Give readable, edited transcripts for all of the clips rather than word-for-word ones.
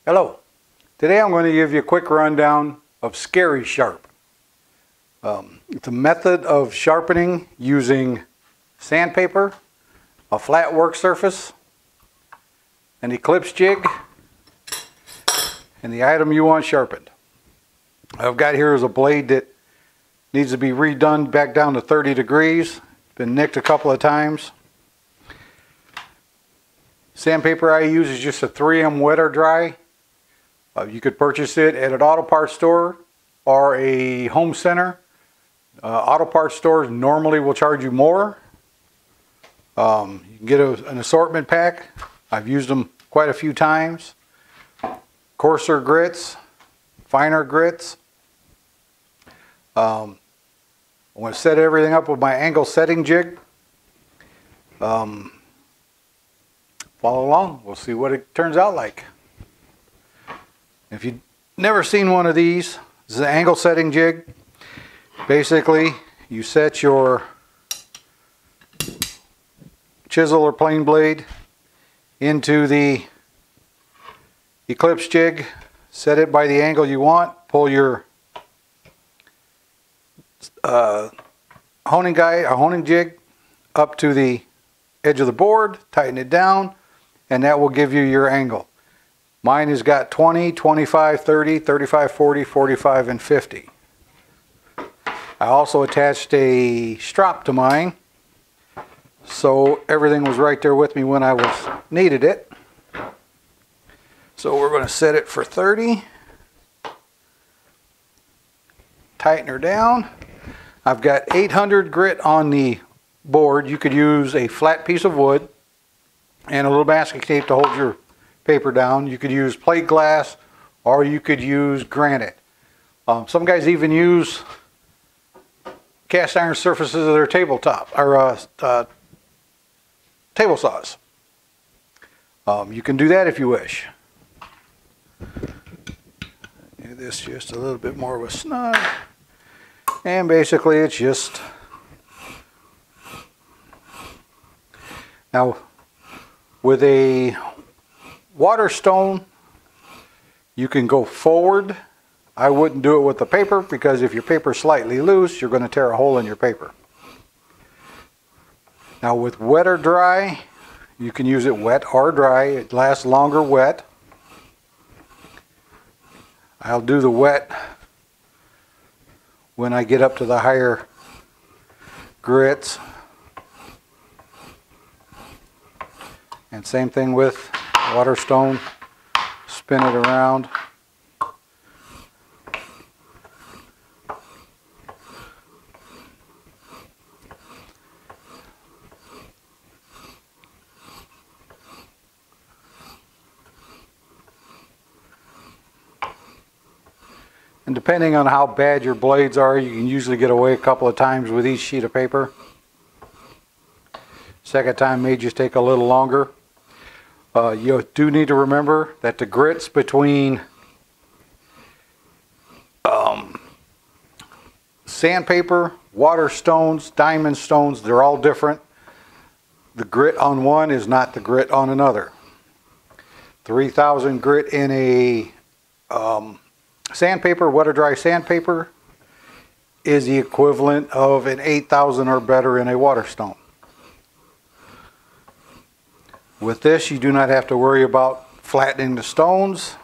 Hello. Today I'm going to give you a quick rundown of Scary Sharp. It's a method of sharpening using sandpaper, a flat work surface, an eclipse jig, and the item you want sharpened. I've got here is a blade that needs to be redone back down to 30 degrees. Been nicked a couple of times. Sandpaper I use is just a 3M wet or dry. You could purchase it at an auto parts store or a home center. Auto parts stores normally will charge you more. You can get an assortment pack. I've used them quite a few times. Coarser grits, finer grits. I'm going to set everything up with my angle setting jig. Follow along. We'll see what it turns out like. If you've never seen one of these, this is an angle setting jig. Basically, you set your chisel or plane blade into the eclipse jig, set it by the angle you want, pull your honing jig up to the edge of the board, tighten it down, and that will give you your angle. Mine has got 20, 25, 30, 35, 40, 45, and 50. I also attached a strap to mine, so everything was right there with me when I needed it. So we're going to set it for 30. Tighten her down. I've got 800 grit on the board. You could use a flat piece of wood and a little masking tape to hold your paper down. You could use plate glass or you could use granite. Some guys even use cast iron surfaces of their tabletop or table saws. You can do that if you wish. Do this just a little bit more of a snug, and basically it's just now with a water stone you can go forward. I wouldn't do it with the paper because if your paper is slightly loose, you're going to tear a hole in your paper. Now with wet or dry, you can use it wet or dry. It lasts longer wet. I'll do the wet when I get up to the higher grits. And same thing with water stone. Spin it around. And depending on how bad your blades are, you can usually get away a couple of times with each sheet of paper. Second time may just take a little longer. You do need to remember that the grits between sandpaper, water stones, diamond stones, they're all different. The grit on one is not the grit on another. 3000 grit in a sandpaper, wet or dry sandpaper, is the equivalent of an 8000 or better in a water stone. With this, you do not have to worry about flattening the stones.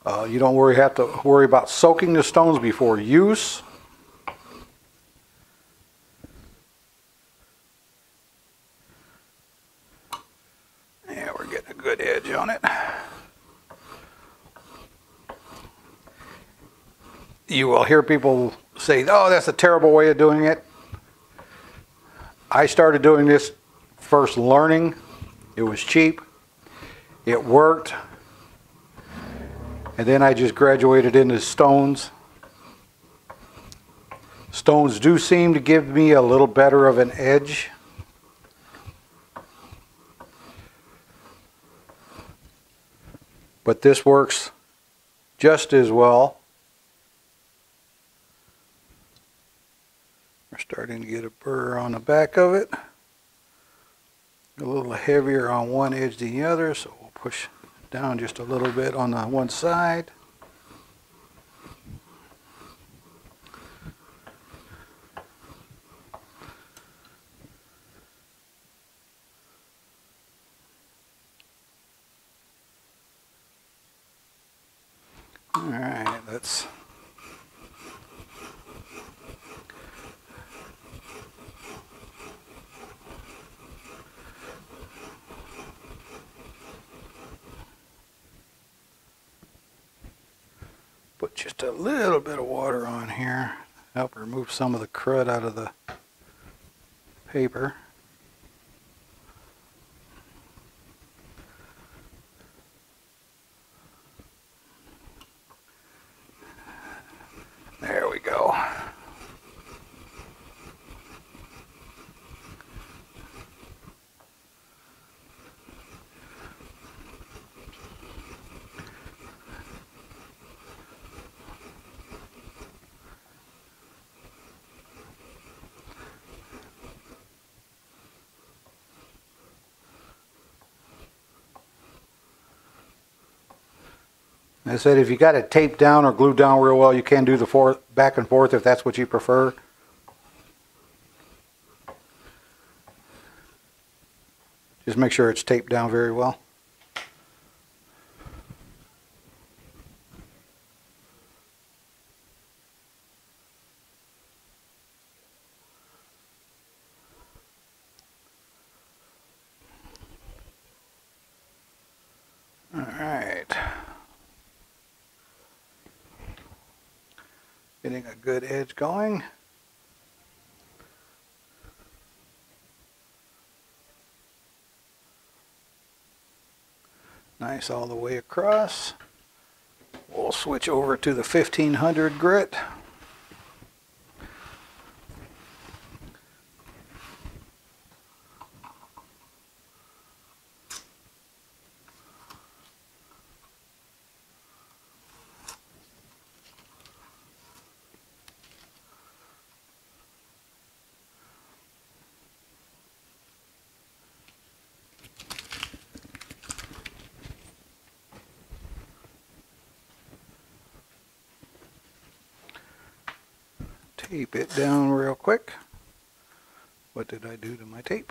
You don't have to worry about soaking the stones before use. Yeah, we're getting a good edge on it. You will hear people say, "Oh, that's a terrible way of doing it." I started doing this first learning. It was cheap. It worked. And then I just graduated into stones. Stones do seem to give me a little better of an edge. But this works just as well. We're starting to get a burr on the back of it. A little heavier on one edge than the other, so we'll push down just a little bit on the one side. All right, let's put just a little bit of water on here, help remove some of the crud out of the paper. There we go. I said if you got it taped down or glued down real well, you can do the back and forth if that's what you prefer. Just make sure it's taped down very well. All right. Getting a good edge going. Nice all the way across. We'll switch over to the 1500 grit. Tape it down real quick. What did I do to my tape?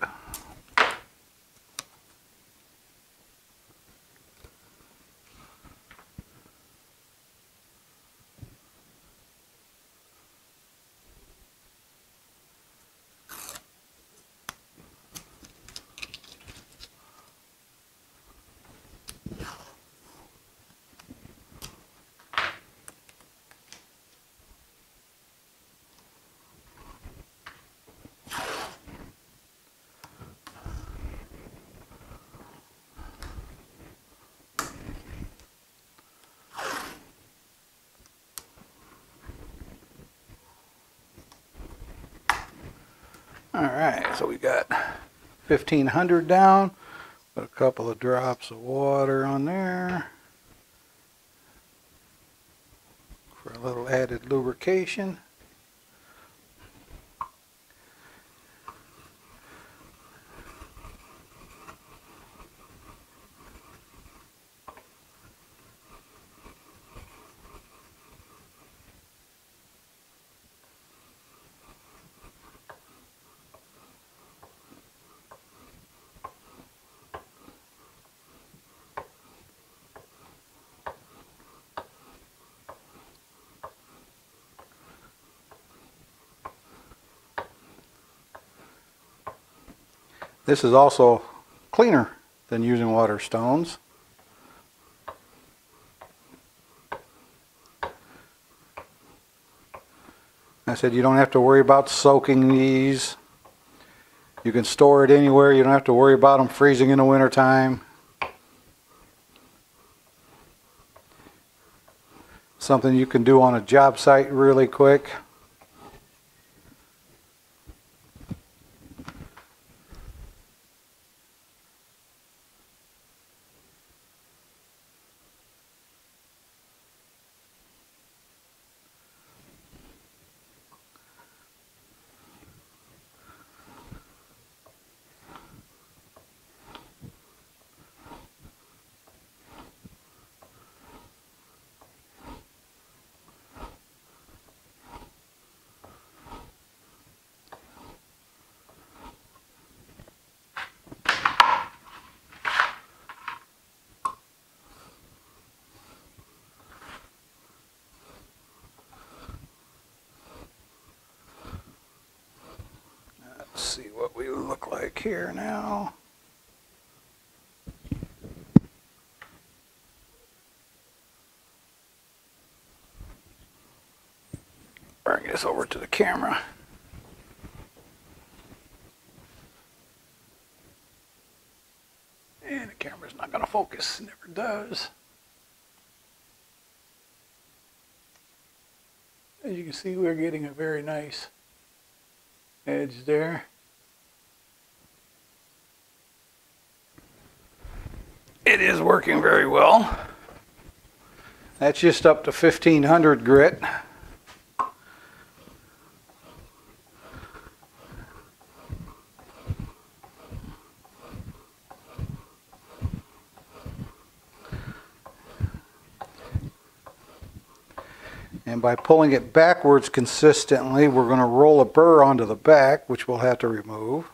Alright, so we got 1500 down, put a couple of drops of water on there for a little added lubrication. This is also cleaner than using water stones. I said you don't have to worry about soaking these. You can store it anywhere. You don't have to worry about them freezing in the wintertime. Something you can do on a job site really quick. look like here now? Bring this over to the camera. And the camera's not going to focus, it never does. As you can see, we're getting a very nice edge there. It is working very well. That's just up to 1500 grit. And by pulling it backwards consistently, we're going to roll a burr onto the back, which we'll have to remove.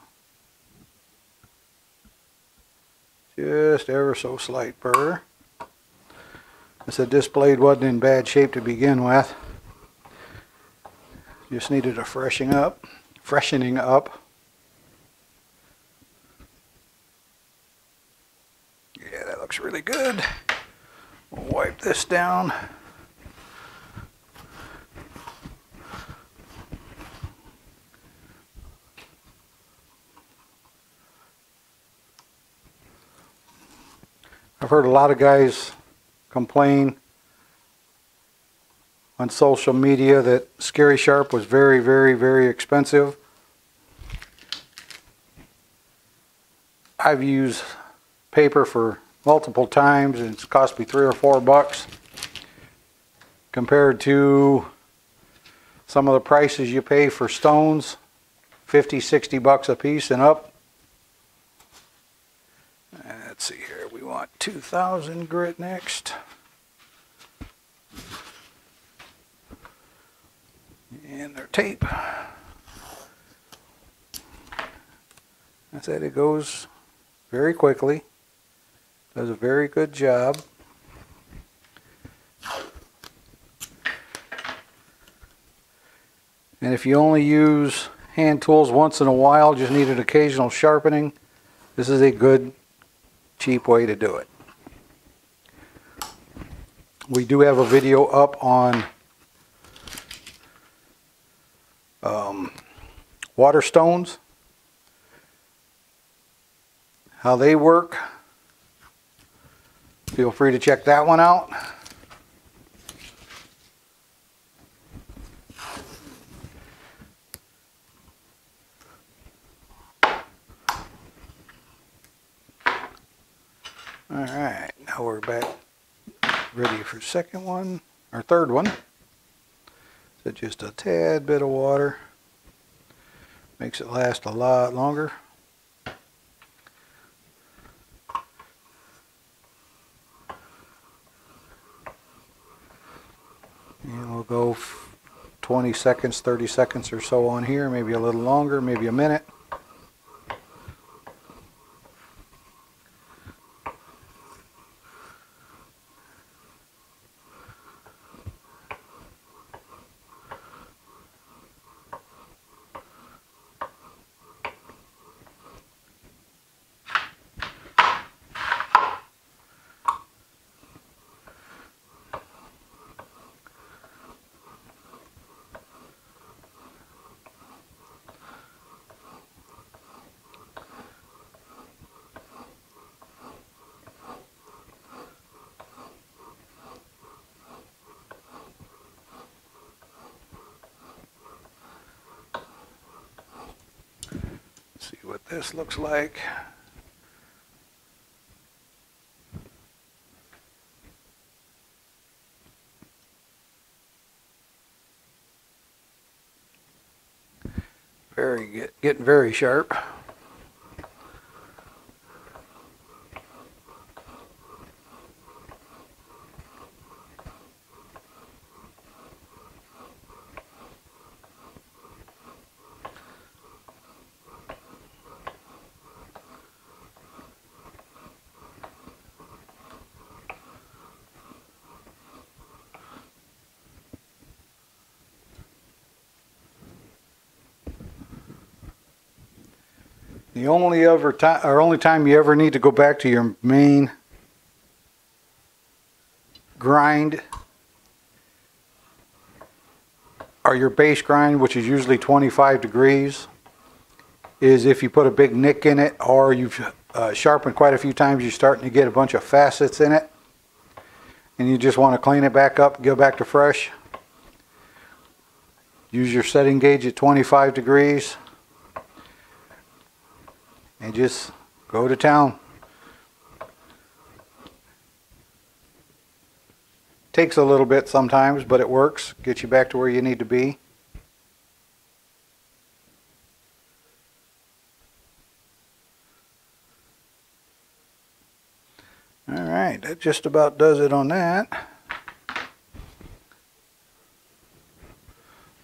Just ever so slight burr. I said this blade wasn't in bad shape to begin with. Just needed a freshening up. Yeah, that looks really good. We'll wipe this down. I've heard a lot of guys complain on social media that Scary Sharp was very, very, very expensive. I've used paper for multiple times and it's cost me $3 or $4 compared to some of the prices you pay for stones, 50, 60 bucks a piece and up. Let's see here, we want 2000 grit next. And their tape. I said it goes very quickly. Does a very good job. And if you only use hand tools once in a while, just need an occasional sharpening, this is a good cheap way to do it. We do have a video up on water stones, how they work. Feel free to check that one out. Alright, now we're back ready for second one, or third one. So just a tad bit of water. Makes it last a lot longer. And we'll go 20 seconds, 30 seconds or so on here, maybe a little longer, maybe a minute. See what this looks like. Getting very sharp. The only time you ever need to go back to your main grind, or your base grind, which is usually 25 degrees, is if you put a big nick in it, or you've sharpened quite a few times, you're starting to get a bunch of facets in it, and you just want to clean it back up, go back to fresh. Use your setting gauge at 25 degrees and just go to town. Takes a little bit sometimes, but it works. Gets you back to where you need to be. Alright, that just about does it on that.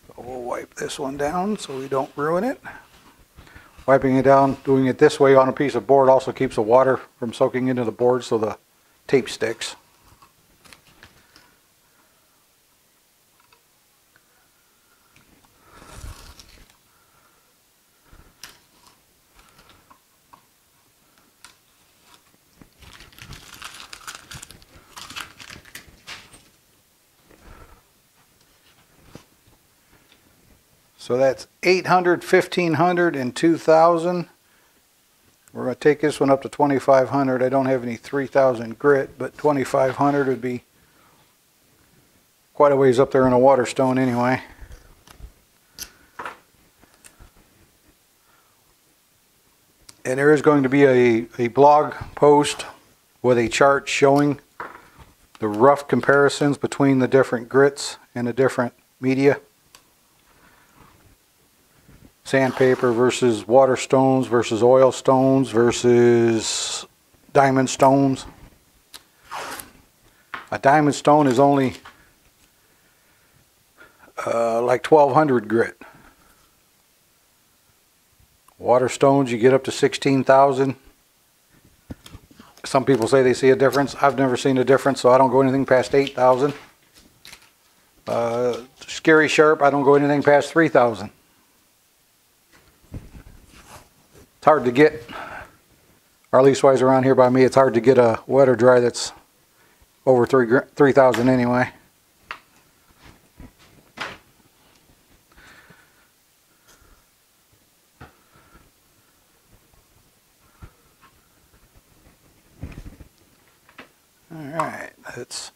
So we'll wipe this one down so we don't ruin it. Wiping it down, doing it this way on a piece of board also keeps the water from soaking into the board so the tape sticks. So that's 800, 1500, and 2000. We're going to take this one up to 2500. I don't have any 3000 grit, but 2500 would be quite a ways up there in a water stone anyway. And there is going to be a blog post with a chart showing the rough comparisons between the different grits and the different media. Sandpaper versus water stones versus oil stones versus diamond stones. A diamond stone is only like 1200 grit. Water stones you get up to 16,000. Some people say they see a difference. I've never seen a difference, so I don't go anything past 8,000. Scary sharp, I don't go anything past 3,000. It's hard to get, or leastwise around here by me, it's hard to get a wet or dry that's over 3,000 anyway. All right, that's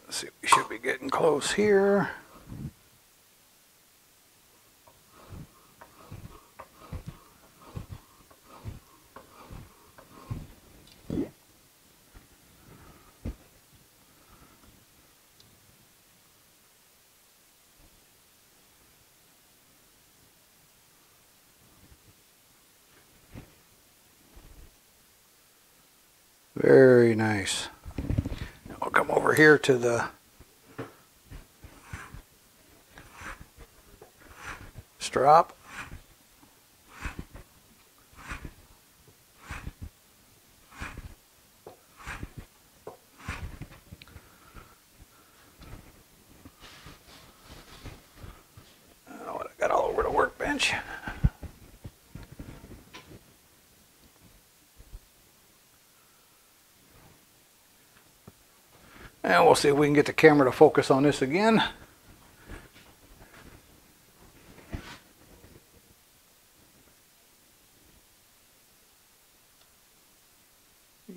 see, we should be getting close here. Very nice. I'll come over here to the strop. What I got all over the workbench. And we'll see if we can get the camera to focus on this again.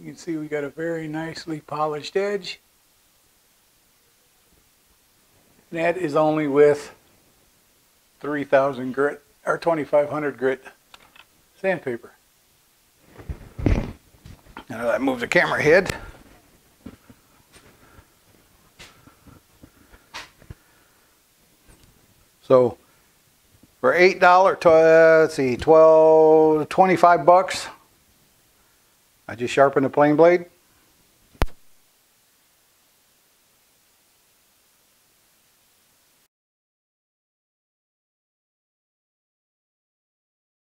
You can see we got a very nicely polished edge. And that is only with 3000 grit or 2500 grit sandpaper. Now that moves the camera head. So for $8, let's see, 25 bucks, I just sharpened the plane blade.